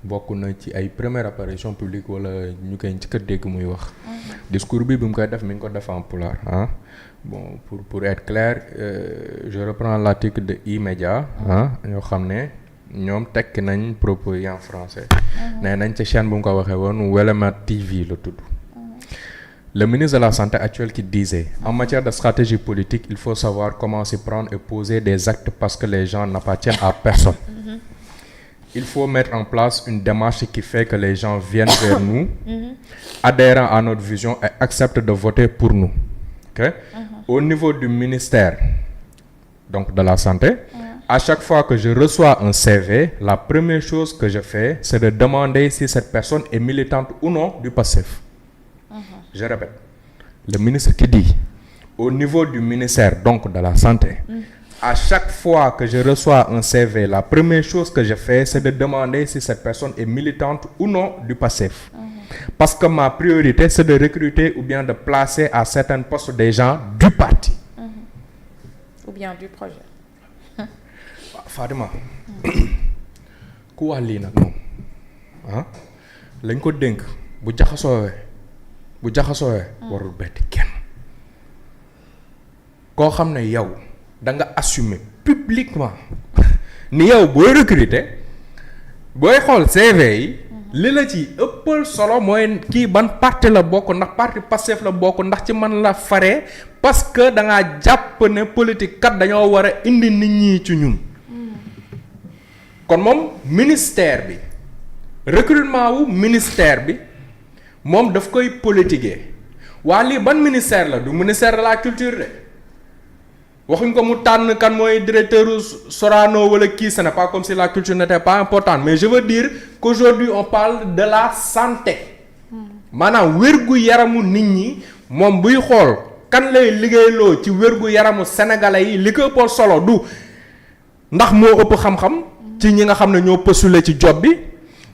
bokk na ci ay première apparition publique wala ñu koy njëkk a dégg muy wax. discours bi mu koy def mi ngi ko def en pulaar ah bon pour être clair je reprends l'article de E-Media ñoo xam ne ñoom tekki nañ propos yi en français. nee nañ ci chaîne bu mu ko waxee woon Welema TV la tudd. Le ministre de la Santé actuel qui disait en matière de stratégie politique il faut savoir comment s'y prendre et poser des actes parce que les gens n'appartiennent à personne. Il faut mettre en place une démarche qui fait que les gens viennent vers nous, adhérant à notre vision et acceptent de voter pour nous. Okay? Au niveau du ministère donc de la Santé, à chaque fois que je reçois un CV, la première chose que je fais, c'est de demander si cette personne est militante ou non du PASTEF. Je répète, le ministre qui dit, au niveau du ministère donc de la Santé, à chaque fois que je reçois un CV, la première chose que je fais, c'est de demander si cette personne est militante ou non du PASTEF. Parce que ma priorité, c'est de recruter ou bien de placer à certains postes des gens du parti. Ou bien du projet. Fatima, ku wax lii nag moom lañ ko dénk bu jaxasoowee warul bett kenn koo xam ne yow da nga assumer publiquement ni yow booy recruter booy xool CV yi li la ci ëppal solo mooy kii ban parti la bokk ndax parti Pastef la bokk ndax ci man la faree parce que da ngaa jàpp ne politique kat dañoo war a indi nit ñi ci ñun. kon moom ministère bi recrutement wu ministère bi moom daf koy politiquer waa lii ban ministère la du ministère de la culture de waxuñ ko mu tànn kan mooy directeur Sorano wala kii ce n'est pas comme si la culture n'était pas importante mais je veux dire qu'aujourd'hui on parle de la santé maanaam wérgu yaramu nit ñi moom buy xool kan lay liggéeyloo ci wérgu yaramu sénégalais yi li ko ëppal solo du ndax moo ëpp xam-xam ci ñi nga xam ne ñoo postulé ci job bi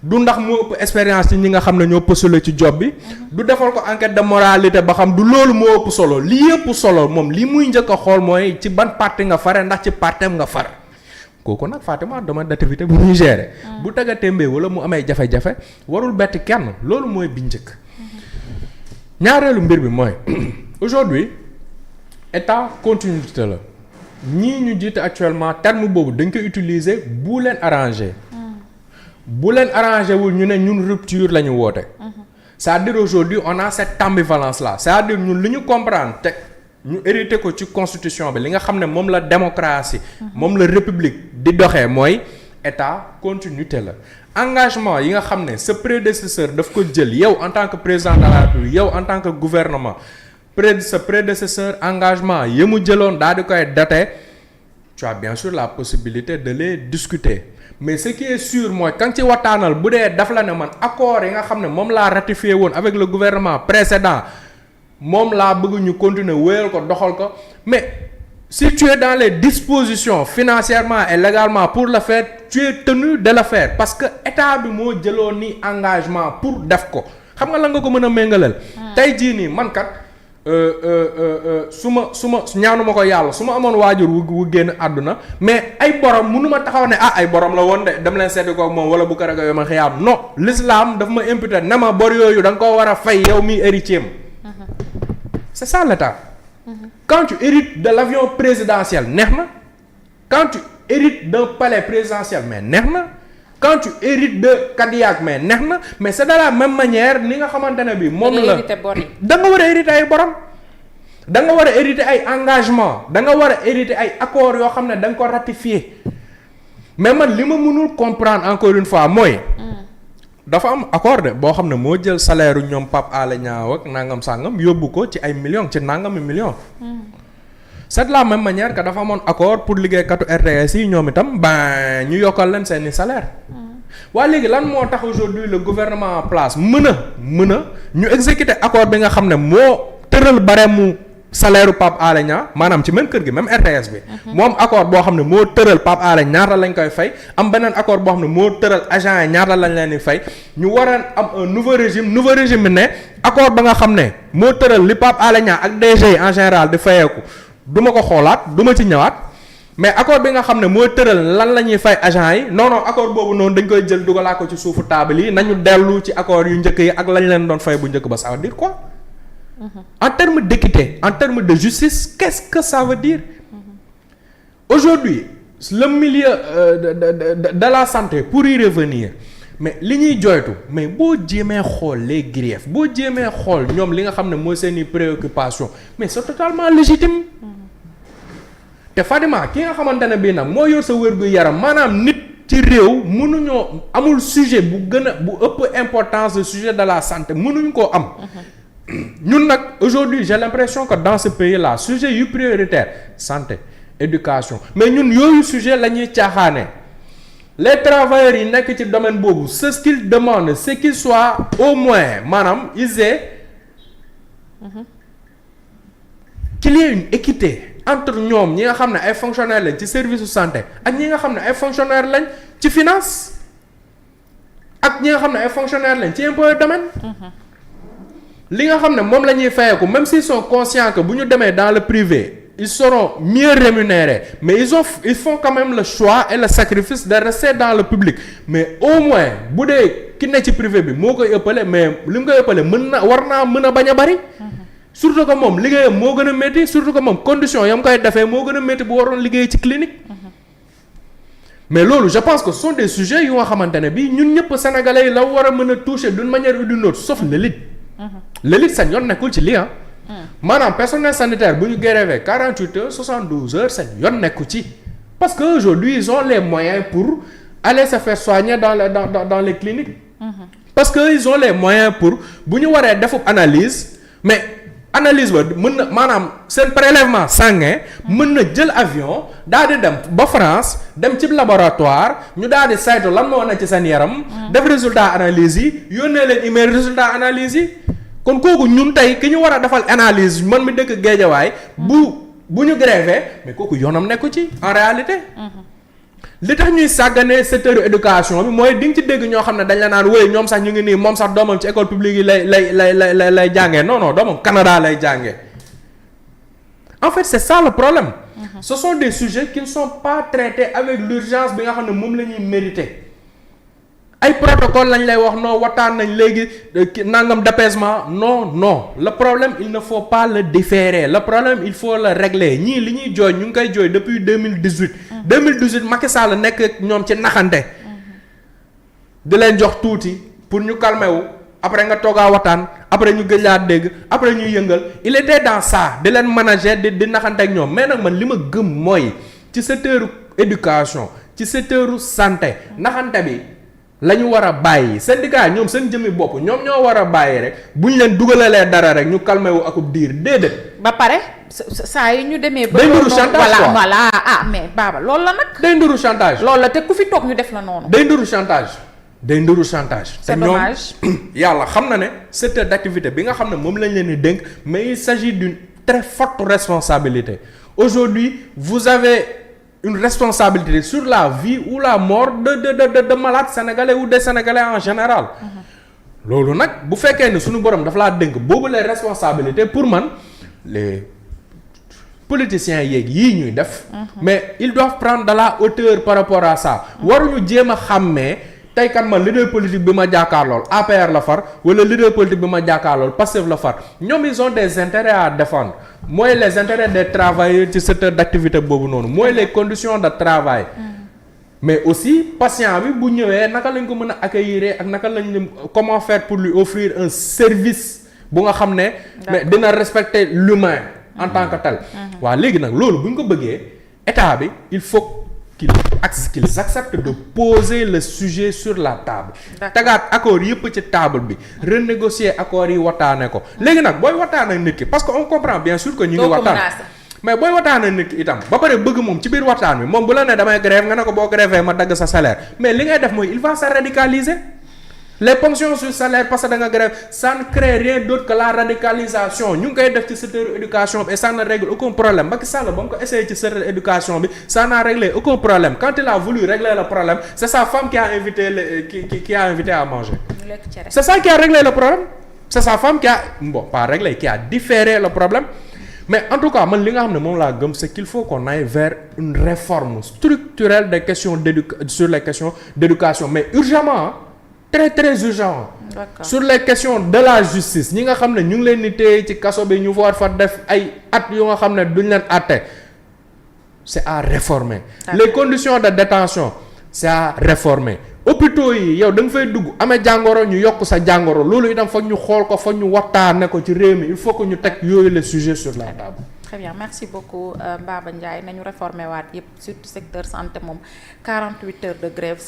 du ndax moo ëpp expérience ci ñi nga xam ne ñoo postulé ci job bi du defal ko enquête de moralité ba xam du loolu moo ëpp solo li ëpp solo moom li muy njëkk a xool mooy ci ban parti nga fare ndax ci partem nga far kooku nag Fatima domaine d'activité bu ñuy gérer bu tagga témbee wala mu amee jafe-jafe warul bett kenn loolu mooy bi njëkk ñaareelu mbir bi mooy aujourd'hui état continuité la ñii ñu jiite actuellement terme boobu dañ koy utiliser bu leen arrangé bu leen arrangé wul ñu ne ñun rupture la ñu woote c'est-à-dire aujourd'hui on a cette ambivalence là c'est-à-dire ñun li ñu comprendre te ñu hérité ko ci constitution bi li nga xam ne moom la démocratie moom la république di doxee mooy état continuité la engagement yi nga xam ne sa prédécesseur daf ko jël yow en tant que président de la République yow en tant que gouvernement sa prédécesseur engagement yi mu jëloon daal di koy daté tu as bien sûr la possibilité de les discuter mais ce qui est sûr mooy kan ci waxtaanal bu dee daf la ne man accord yi nga xam ne moom laa ratifié woon avec le gouvernement précédent moom laa bëgg ñu continuer wéyal ko doxal ko mais si tu es dans les dispositions financièrement et légalement pour le faire tu es tenu de le faire parce que état bi moo jëloon ni engagement pour def ko xam nga la nga ko mën a méngaleel tey jii nii man kat su ma ñaanuma ko yàlla su ma amoon waajur wu génn àdduna mais ay borom mënu ma taxaw ne ay borom la woon de dem leen seeti ko moom wala bu ko ragal yow ma xiyaam non l'islam daf ma imputer ne ma bor yooyu da nga koo war a fay yow mi héritier c'est ça l'état quand tu hérites de l'avion présidentiel neex na quand tu hérites d'un palais présidentiel mais neex na quand tu hérites de Cadillac mais neex na mais c'est de la même manière ni nga xamante ne bi moom la da nga war a hériter ay borom da nga war a hériter ay engagement da nga war a hériter ay accords yoo xam ne da nga ko ratifier mais man li ma mënul comprendre encore une fois mooy dafa am accord de boo xam ne moo jël salaire u ñoom Pape Alé Niang ak nangam sangam yóbbu ko ci ay millions ci nangami millions c'est de la même manière que dafa amoon accord pour liggéeykatu RTS yi ñoom itam ben ñu yokkal leen seeni salaire waaye léegi lan moo tax aujourd'hui le gouvernement en place mën a ñu exécuter accord bi nga xam ne moo tëral barème salaire u Pape Alé Niang maanaam ci même kër gi même RTS bi moom accord boo xam ne moo tëral Pape Alé ñaata lañ koy fay am beneen accord boo xam ne moo tëral agent yi ñaata lañ leen di fay ñu war a am un nouveau régime bi ne accord ba nga xam ne moo tëral li Pape Alé Niang ak DG en général di fayeeku du ma ko xoolaat du ma ci ñëwaat mais accord bi nga xam ne moo tëral lan la ñuy fay agent yi non accord boobu noonu dañ koy jël dugalaa ko ci suufu table yi nañu dellu ci accord yu njëkk yi ak lañ leen doon fay bu njëkk ba ça veut dire quoi. En termes d'équité en termes de justice qu'est-ce que ça veut dire. Aujourd'hui le milieu de la santé pour y revenir mais li ñuy joytu mais boo jéemee xool les griefs boo jéemee xool ñoom li nga xam ne mooy seeni préoccupation mais c'est totalement légitime. te Fadima ki nga xamante ne bii nag moo yor sa wér-gu-yaram maanaam nit ci réew mënuñoo amul sujet bu gën a bu ëpp importance le sujet de la santé mënuñ koo am. ñun nag aujourd'hui j'ai l'impression que dans ce pays là sujet yu prioritaire santé éducation mais ñun yooyu sujet la ñuy caaxaane les travailleurs yi nekk ci domaine boobu ce qu'ils demandent c'est qu'ils soient au moins maanaam ils aient qu'il y ait une équité entre ñoom ñi nga xam ne ay fonctionnaires lañ ci service de santé ak ñi nga xam ne ay fonctionnaires lañ ci finance ak ñi nga xam ne ay fonctionnaires lañ ci impôt domaine. li nga xam ne moom la ñuy fayeeku même s'ils sont conscients que bu ñu demee dans le privé ils seront mieux rémunérés mais ils font quand même le choix et le sacrifice de rester dans le public mais au moins bu dee ki ne ci privé bi moo koy ëppale mais li mu koy ëppale war naa mën a bañ a bari. surtout que moom liggéeyam moo gën a métti surtout que moom condition yam koy defee moo gën a métti bu waroon liggéey ci clinique. mais loolu je pense que ce sont des sujets yu nga xamante ne bii ñun ñëpp sénégalais yi la war a mën a toucher d'une manière ou d'une autre sauf l'élite. L'élite seen yoon nekkul ci lii maanaam personnel sanitaire bu ñu grévé 48 heures 72 heures seen yoon nekku ci parce que aujourd'hui ils ont les moyens pour aller se faire soigner dans les cliniques. parce que ils ont les moyens pour bu ñu waree defu analyse mais analyse ba mën na maanaam seen prélèvement sanguin mën na jël avion daal di dem ba France dem ci laboratoire ñu daal di saytu lan moo nekk ci seen yaram. def résultat analyse yi yónnee leen email résultat analyse yi. kon kooku ñun tey ki ñu war a defal analyse man mi dëkk Géejawaay bu ñu grévé mais kooku yoonam nekku ci en réalité. li tax ñuy sàggane secteur éducation bi mooy di nga ci dégg ñoo xam ne dañ la naan wéy ñoom sax ñu ngi nii moom sax doomam ci école publique yi lay jàngee non doomam Canada lay jàngee. en fait c'est ça le problème. Ce sont des sujets qui ne sont pas traités avec l'urgence bi nga xam ne moom la ñuy mériter. ay protocole lañ lay wax non waxtaan nañ léegi nangam d'apaisement non le problème il ne faut pas le différer le problème il faut le régler ñii li ñuy jooy ñu ngi koy jooy depuis 2018. 2018 Macky Sall nekk ñoom ci naxante. di leen jox tuuti pour ñu calmer wu après nga toogaa waxtaan après ñu gëj laa dégg après ñu yëngal il était dans ça di leen manager di naxante ak ñoom mais nag man li ma gëm mooy ci secteur éducation ci secteur santé naxante bi. la ñu war a bàyyi syndicat ñoom seen jëmmi bopp ñoom ñoo war a bàyyi rek bu ñu leen dugalalee dara rek ñu calmé wu akub diir déedéet. ba pare saa yi ñu demee. ba day nduru chantage quoi voilà mais Baba loolu la nag. day nduru chantage. loolu la te ku fi toog ñu def la noonu. day nduru chantage. c'est dommage te ñoom yàlla xam na ne secteur d'activité bi nga xam ne moom lañ leen di dénk mais il s'agit d'une très forte responsabilité aujourd'hui vous avez. une responsabilité sur la vie ou la mort de malades sénégalais ou des sénégalais en général. loolu nag bu fekkee ne suñu borom dafa laa dénk boobu les responsabilités pour man les politiciens yeeg yii ñuy def. mais ils doivent prendre de la hauteur par rapport à ça. waruñu jéem a xàmmee tey kat man leader politique bi ma jàkkaarlool APR la far wala leader politique bi ma jàkkaarlool Pastef la far ñoom ils ont des intérêts à défendre. mooy les intérêts des travailleurs ci secteur d'activité boobu noonu mooy les conditions de travail. mais aussi patient bi bu ñëwee naka lañ ko mën a accueillir ak naka lañ comment faire pour lui offrir un service bu nga xam ne. mais dina respecter l'humain en tant que tel. waaw léegi nag loolu bu ñu ko bëggee état bi il faut qu'ils acceptent de poser le sujet sur la table. tagaat accords yëpp ci table bi. renégocier accords yi waxtaane ko. léegi nag booy waxtaan ak nit ki parce que on comprend bien sûr que ñu ngi waxtaan. mais booy waxtaan ak nit ki itam ba pare bëgg moom ci biir waxtaan bi moom bu la ne damay grève nga ne ko boo grévé ma dagg sa salaire mais li ngay def mooy il va se radicaliser. les ponctions sur salaire parce que da nga grève ça ne crée rien d'autre que la radicalisation ñu ngi koy def ci secteur éducation bi et ça ne règle aucun problème Macky Sall ba mu ko essayé ci secteur éducation bi ça n'a réglé aucun problème quand il a voulu régler le problème c'est sa femme qui a invité qui a invité à manger. c'est ça qui a réglé le problème c'est sa femme qui a pas réglé qui a différé le problème mais en tout cas man li nga xam ne moom laa gëm c'est qu'il faut qu'on aille vers une réforme structurelle des questions sur les questions d'éducation mais urgemment très très urgent. D'accord. Sur les questions de la justice ñi nga xam ne ñu ngi leen di téye ci kaso bi ñu war fa def ay at yu nga xam ne duñ leen àtte c'est à réformer. Les conditions de détention c'est à réformer. hôpitaux yi yow da nga fay dugg amee jàngoro ñu yokk sa jàngoro loolu itam foog ñu xool ko foog ñu waxtaane ko ci réew mi il faut que ñu teg yooyu les sujets sur la table. Très bien merci beaucoup Baba Ndiaye nañu réformer waat yëpp surtout secteur santé moom 48 heures de grève.